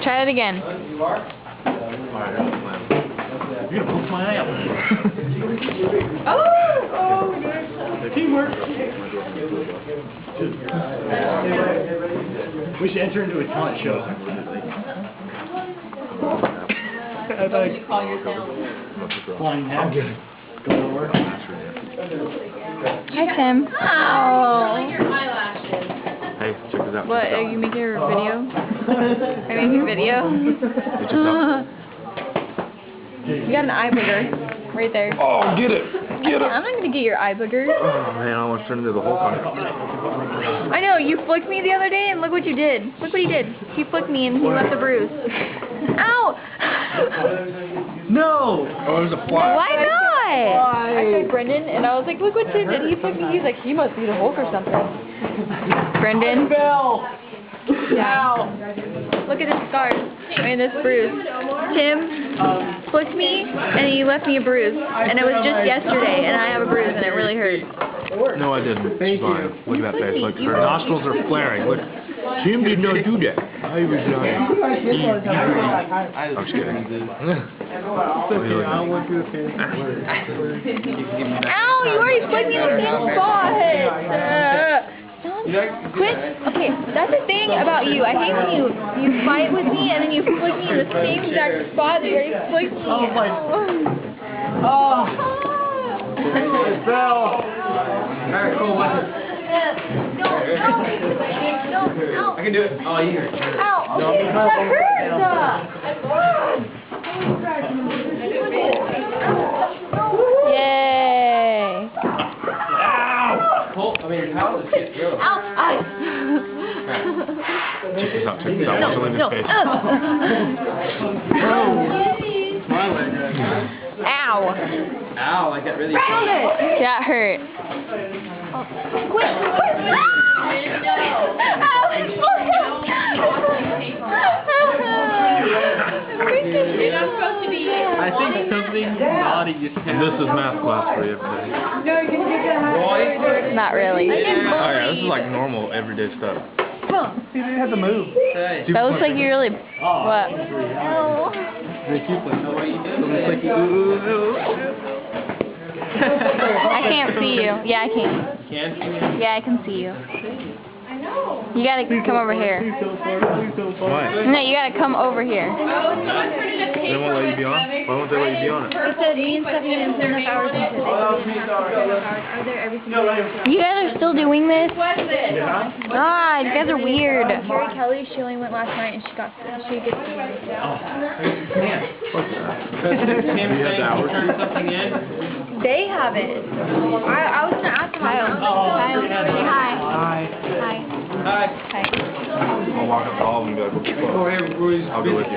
Try it again. Alright, here's the plan. You're gonna poke my eye out. Teamwork. We should enter into a taunt show. I'd like flying hat. Go over. Hi, Tim. Oh. I like your eyelashes. Hey, check this out. What, are you making a video? Are you making a video? You got an eye booger. Right there. Oh, get it! Get it! I'm not gonna get your eye booger. Oh man, I almost turned into the Hulk on it. I know, you flicked me the other day and look what you did. Look what he did. He flicked me and he left a bruise. Ow! No! Oh, it was a fly. Why not? I tried Brendan and I was like, look what Tim did. He flicked me. He's like, he must be the Hulk or something. Brendan? Bell! Yeah. Look at this scar and this bruise. Tim flicked me and he left me a bruise. And it was just yesterday and I have a bruise and it really hurt. No, I didn't. It's fine. Look at that face. Look, her nostrils are flaring. Look. Tim did not do that. I was lying. I'm just kidding. Ow, you already flicked me in the same spot. Quit. Okay, that's the thing about you. I hate when you fight with me and then you flick me in the same exact spot that you already flicked me. Oh. Bell. Alright, cool. Watch it. No. I can do it. Oh, you hear it. Ow. Okay, that hurts. Yay. Pull. I mean, your towel just gets real. Ow. Check this out. Check this out. Watch it in his face. My leg. Ow. Ow, like that really. That hurt. Quit. I think something naughty just happened. This is math class for you every day. Not really. Alright, this is like normal everyday stuff. See, they had to move. That looks like you really. What? I can't see you. Yeah, I can. Yeah, I can see you. You gotta come over here. Why? No, you gotta come over here. They won't let you be on? Why won't they let you be on it? It said me and Stephanie didn't put enough hours into it. Are there every single day? You guys are still doing this? God, you guys are weird. Carrie Kelly, she only went last night and she gets Do you have the hours? They have it. I was gonna ask them. Kyle. Kyle, say hi. Hi. I'll walk up to all of them and be like, what's the fuck? I'll go with you.